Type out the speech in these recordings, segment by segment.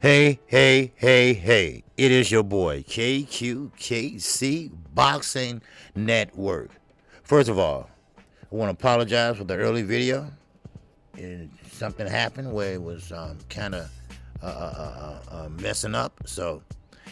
Hey, hey, hey, hey. It is your boy, KQKC Boxing Network. First of all, I want to apologize for the early video. Something happened where it was kind of messing up. So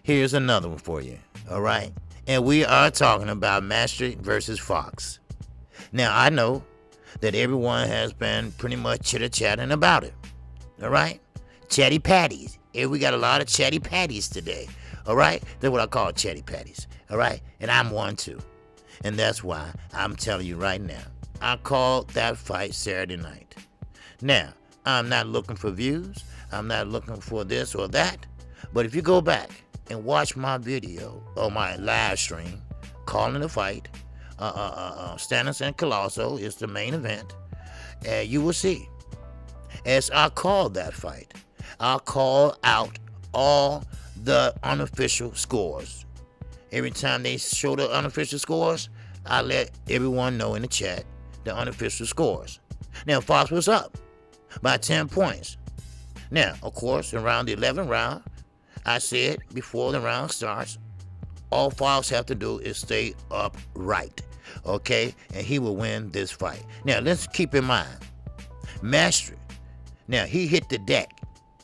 here's another one for you. All right. And we are talking about Maestre versus Fox. Now, I know that everyone has been pretty much chitter-chatting about it. All right? Chatty patties. And we got a lot of chatty patties today. All right? That's what I call chatty patties. All right? And I'm one too. And that's why I'm telling you right now. I called that fight Saturday night. Now, I'm not looking for views. I'm not looking for this or that. But if you go back and watch my video or my live stream calling the fight, Stannis and Colosso is the main event, you will see. As I called that fight, I call out all the unofficial scores. Every time they show the unofficial scores, I let everyone know in the chat the unofficial scores. Now, Fox was up by 10 points. Now, of course, around the 11th round, I said before the round starts, all Fox have to do is stay upright, okay? And he will win this fight. Now, let's keep in mind, Maestre, now he hit the deck,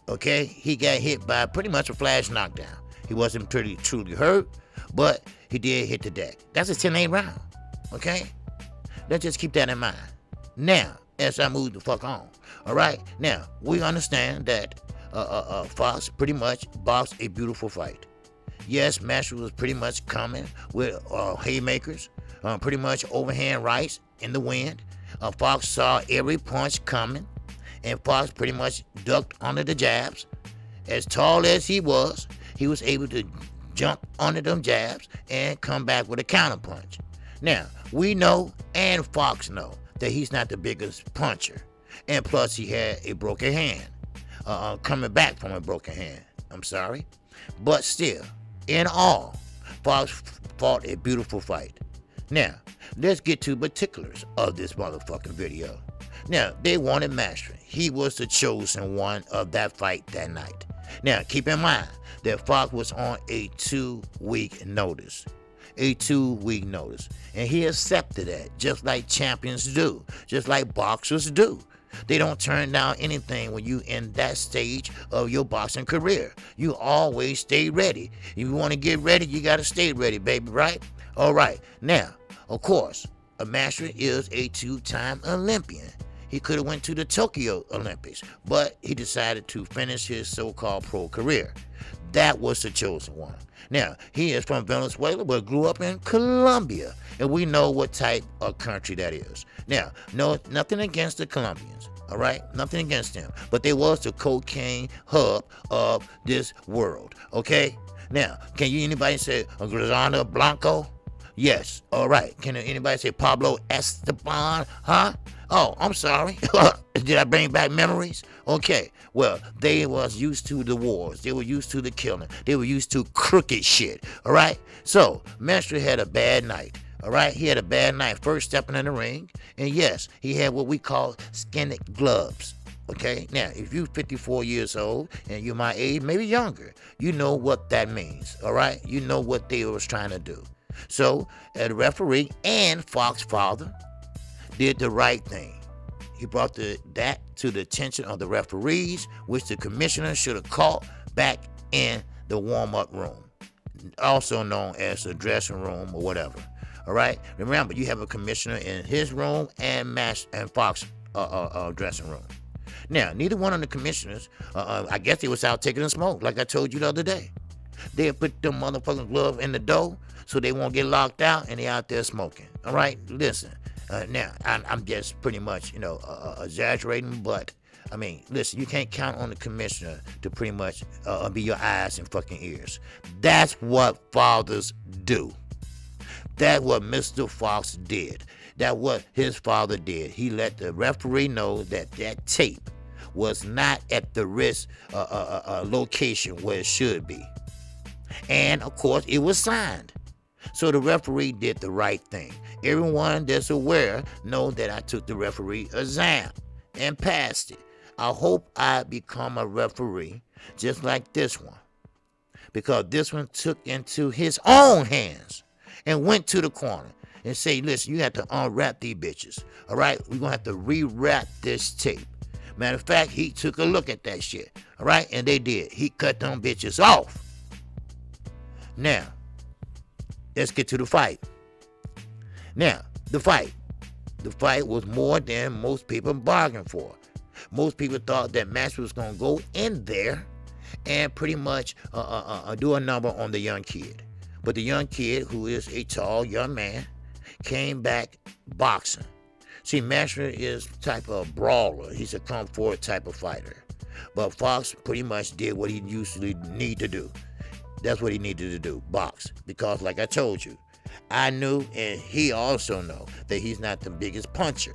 okay? He got hit by pretty much a flash knockdown. He wasn't truly hurt, but he did hit the deck. That's a 10-8 round, okay? Let's just keep that in mind. Now, as I move the fuck on, all right? Now, we understand that Fox pretty much boxed a beautiful fight. Yes, Maestre was pretty much coming with haymakers, pretty much overhand rights in the wind. Fox saw every punch coming, and Fox pretty much ducked under the jabs. As tall as he was able to jump under them jabs and come back with a counterpunch. Now, we know, and Fox know, that he's not the biggest puncher. And plus, he had a broken hand, coming back from a broken hand. I'm sorry. But still, in all, Fox fought a beautiful fight. Now, let's get to particulars of this motherfucking video. Now, they wanted Maestre. He was the chosen one of that fight that night. Now, keep in mind that Fox was on a 2-week notice. A 2-week notice. And he accepted that, just like champions do, just like boxers do. They don't turn down anything when you in that stage of your boxing career. You always stay ready. If you want to get ready, you got to stay ready, baby, right? All right. Now, of course, a Maestre is a 2-time Olympian. He could have went to the Tokyo Olympics, but he decided to finish his so-called pro career. That was the chosen one. Now, he is from Venezuela, but grew up in Colombia, and we know what type of country that is. Now, no, nothing against the Colombians, all right? Nothing against them, but they was the cocaine hub of this world, okay? Now, can you anybody say Granada Blanco? Yes, all right. Can anybody say Pablo Esteban? Huh? Oh, I'm sorry. Did I bring back memories? Okay. Well, they was used to the wars. They were used to the killing. They were used to crooked shit. All right? So, Maestre had a bad night. All right? He had a bad night first stepping in the ring. And yes, he had what we call skinny gloves. Okay? Now, if you're 54 years old and you're my age, maybe younger, you know what that means. All right? You know what they was trying to do. So, the referee and Fox's father did the right thing. He brought that to the attention of the referees, which the commissioner should have caught back in the warm-up room, also known as the dressing room or whatever. All right? Remember, you have a commissioner in his room and Fox dressing room. Now, neither one of the commissioners, I guess they was out taking a smoke, like I told you the other day. They put them motherfucking gloves in the door so they won't get locked out, and they out there smoking. All right? Listen. Now, I'm just pretty much, exaggerating, but, I mean, listen, you can't count on the commissioner to pretty much be your eyes and fucking ears. That's what fathers do. That's what Mr. Fox did. That's what his father did. He let the referee know that tape was not at the risk location where it should be. And, of course, it was signed. So the referee did the right thing. Everyone that's aware know that I took the referee exam and passed it. I hope I become a referee just like this one, because this one took into his own hands and went to the corner and say, listen, you have to unwrap these bitches. All right, we're gonna have to rewrap this tape. Matter of fact, he took a look at that shit. All right, and they did. He cut them bitches off. Now, let's get to the fight. Now, the fight was more than most people bargained for. Most people thought that Maestre was gonna go in there and pretty much do a number on the young kid. But the young kid, who is a tall young man, came back boxing. See, Maestre is type of brawler. He's a come forward type of fighter. But Fox pretty much did what he usually need to do. That's what he needed to do, box. Because like I told you, I knew, and he also know, that he's not the biggest puncher.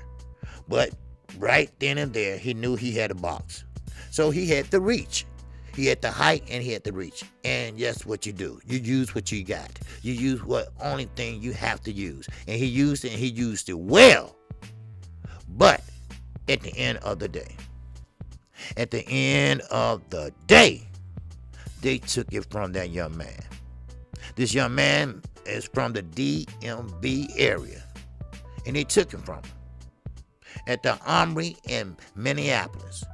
But right then and there, he knew he had a box. So he had the reach. He had the height and he had the reach. And that's what you do. You use what you got. You use what only thing you have to use. And he used it, and he used it well. But at the end of the day, they took it from that young man. This young man is from the DMV area, and they took him from him. At the Armory in Minneapolis,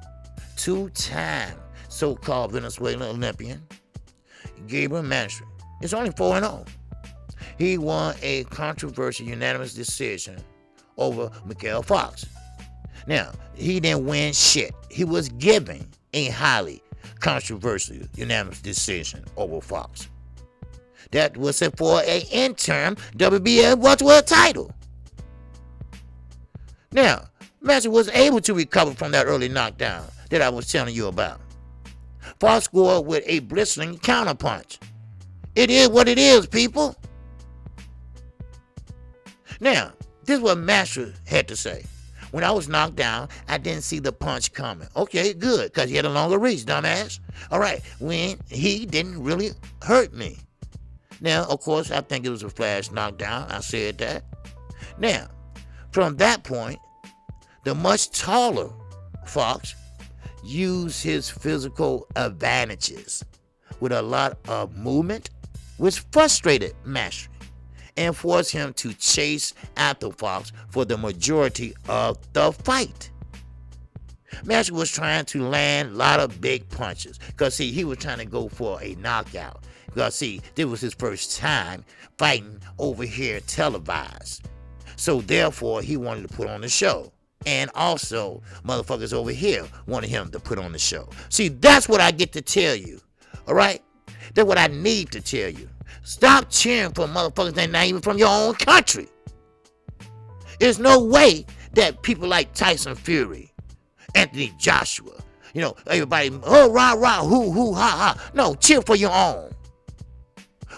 two-time so-called Venezuelan Olympian Gabriel Maestre is only 4-0. He won a controversial unanimous decision over Michael Fox. Now, he didn't win shit. He was given a highly controversial unanimous decision over Fox. That was for an interim WBA welterweight title. Now, Maestre was able to recover from that early knockdown that I was telling you about. Fox scored with a blistering counterpunch. It is what it is, people. Now, this is what Maestre had to say. When I was knocked down, I didn't see the punch coming. Okay, good, because he had a longer reach, dumbass. All right, when he didn't really hurt me. Now, of course, I think it was a flash knockdown. I said that. Now, from that point, the much taller Fox used his physical advantages with a lot of movement, which frustrated Maestre and forced him to chase after Fox for the majority of the fight. Maestre was trying to land a lot of big punches because, see, he was trying to go for a knockout. Because, see, this was his first time fighting over here televised. So, therefore, he wanted to put on the show. And also, motherfuckers over here wanted him to put on the show. See, that's what I get to tell you, all right? That's what I need to tell you. Stop cheering for motherfuckers that not even from your own country. There's no way that people like Tyson Fury, Anthony Joshua, you know, everybody, oh, rah, rah, hoo, hoo, ha, ha. No, cheer for your own.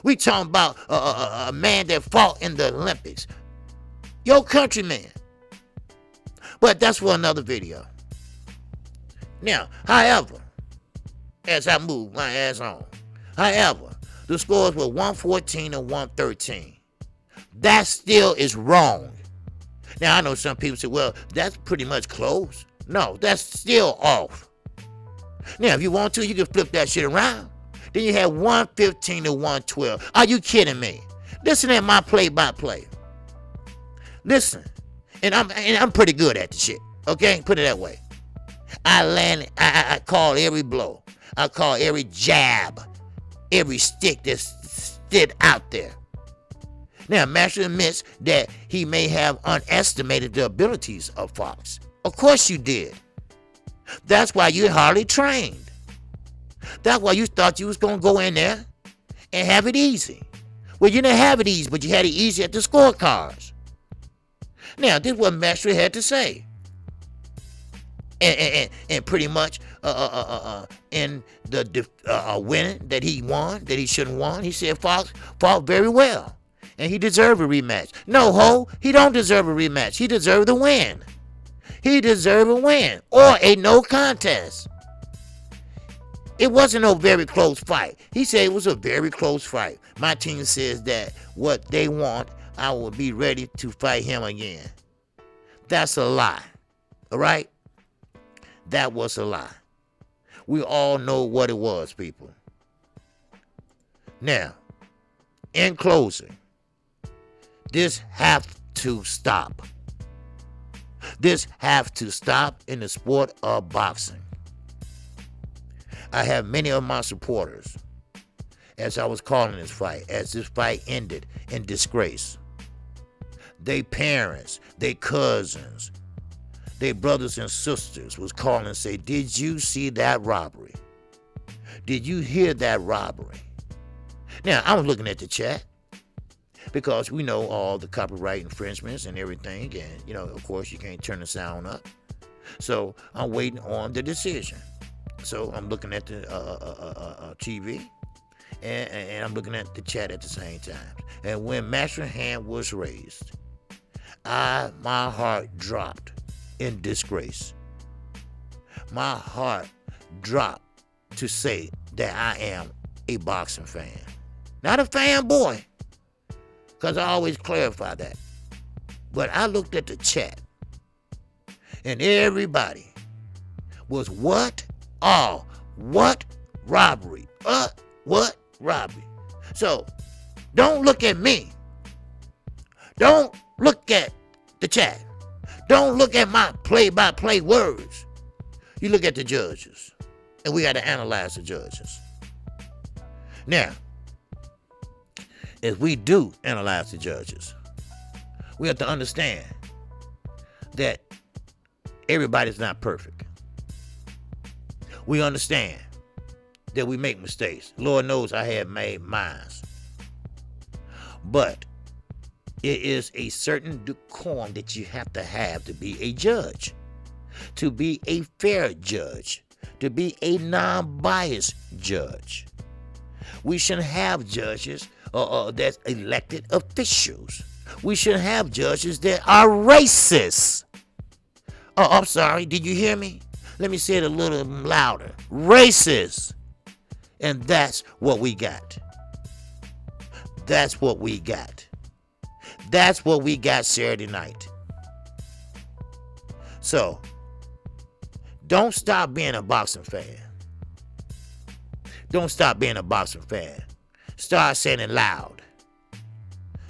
We talking about a man that fought in the Olympics. Your countryman. But that's for another video. Now, however, as I move my ass on, however, the scores were 114 and 113. That still is wrong. Now, I know some people say, well, that's pretty much close. No, that's still off. Now, if you want to, you can flip that shit around. Then you have 115 to 112. Are you kidding me? Listen at my play-by-play. Listen. And I'm pretty good at the shit. Okay? Put it that way. I call every blow. I call every jab. Every stick that's stood out there. Now, Maestre admits that he may have underestimated the abilities of Fox. Of course you did. That's why you're hardly trained. That's why you thought you was going to go in there and have it easy. Well, you didn't have it easy, but you had it easy at the scorecards. Now, this is what Maestre had to say. And pretty much in the winning that he won, that he shouldn't won, he said Fox fought very well. And he deserved a rematch. No, ho, he don't deserve a rematch. He deserved the win. He deserved a win or a no contest. It wasn't no very close fight. He said it was a very close fight. My team says that what they want, I will be ready to fight him again. That's a lie. All right? That was a lie. We all know what it was, people. Now, in closing, this have to stop. This have to stop in the sport of boxing. I have many of my supporters, as I was calling this fight, as this fight ended in disgrace. They parents, they cousins, they brothers and sisters was calling and say, did you see that robbery? Did you hear that robbery? Now, I was looking at the chat because we know all the copyright infringements and everything. And, you know, of course, you can't turn the sound up. So I'm waiting on the decision. So I'm looking at the TV and I'm looking at the chat at the same time. And when Maestre hand was raised, my heart dropped in disgrace. My heart dropped to say that I am a boxing fan. Not a fanboy, because I always clarify that. But I looked at the chat, and everybody was, what? Oh, what? Robbery. What? Robbery. So, don't look at me. Don't look at the chat. Don't look at my play-by-play words. You look at the judges, and we got to analyze the judges. Now, as we do analyze the judges, we have to understand that everybody's not perfect. We understand that we make mistakes. Lord knows I have made mine. But it is a certain decorum that you have to be a judge, to be a fair judge, to be a non-biased judge. We shouldn't have judges that's elected officials. We shouldn't have judges that are racist. Oh, I'm sorry. Did you hear me? Let me say it a little louder. Racist. And that's what we got. That's what we got. That's what we got Saturday night. So, don't stop being a boxing fan. Don't stop being a boxing fan. Start saying it loud.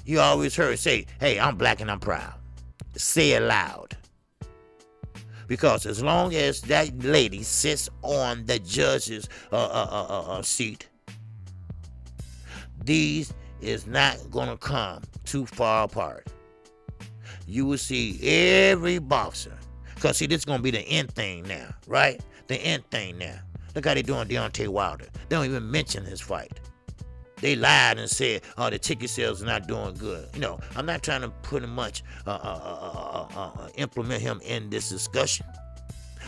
You always heard say, hey, I'm black and I'm proud. Say it loud. Because as long as that lady sits on the judge's seat, these is not going to come too far apart. You will see every boxer. Because, see, this is going to be the end thing now, right? The end thing now. Look how they doing Deontay Wilder. They don't even mention his fight. They lied and said, oh, the ticket sales are not doing good. You know, I'm not trying to put much, implement him in this discussion.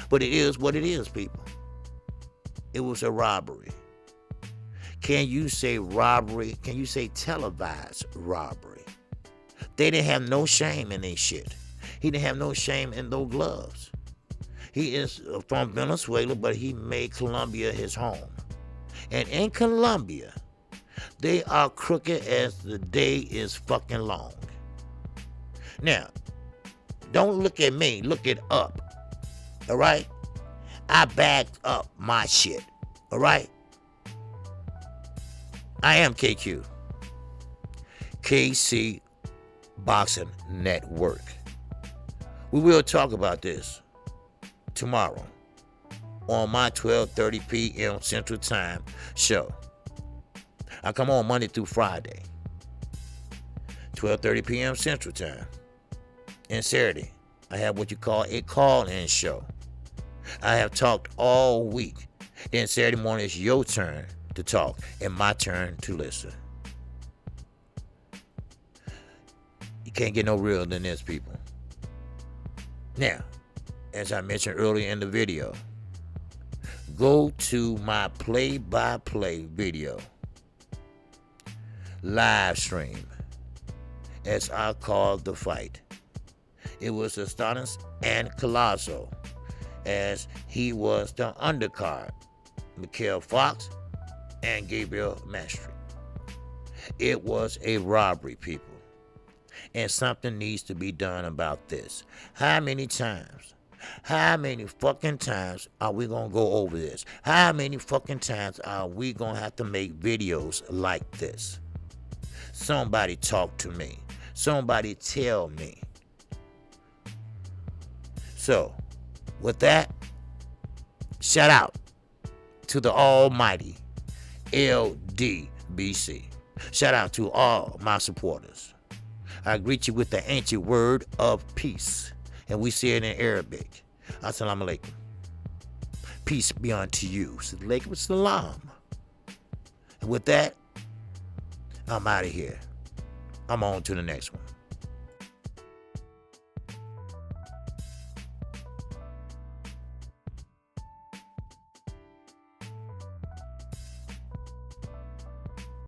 But it is what it is, people. It was a robbery. Can you say robbery? Can you say televised robbery? They didn't have no shame in their shit. He didn't have no shame in those gloves. He is from Venezuela, but he made Colombia his home. And in Colombia, they are crooked as the day is fucking long. Now, don't look at me, look it up. All right? I backed up my shit. All right? I am KQ. KC Boxing Network. We will talk about this tomorrow on my 12:30 p.m. Central Time show. I come on Monday through Friday, 12:30 p.m. Central Time. And Saturday, I have what you call a call-in show. I have talked all week. Then Saturday morning, it's your turn to talk and my turn to listen. You can't get no realer than this, people. Now, as I mentioned earlier in the video, go to my play-by-play video live stream, as I called the fight. It was Astonis and Colosso, as he was the undercard, Mikhail Fox and Gabriel Maestre. It was a robbery, people, and something needs to be done about this. How many times How many fucking times are we gonna go over this? How many fucking times are we gonna have to make videos like this? Somebody talk to me. Somebody tell me. So, with that, shout out to the almighty LDBC. Shout out to all my supporters. I greet you with the ancient word of peace. And we say it in Arabic. Assalamu alaikum. Peace be unto you. Alaikum salam. And with that, I'm out of here. I'm on to the next one.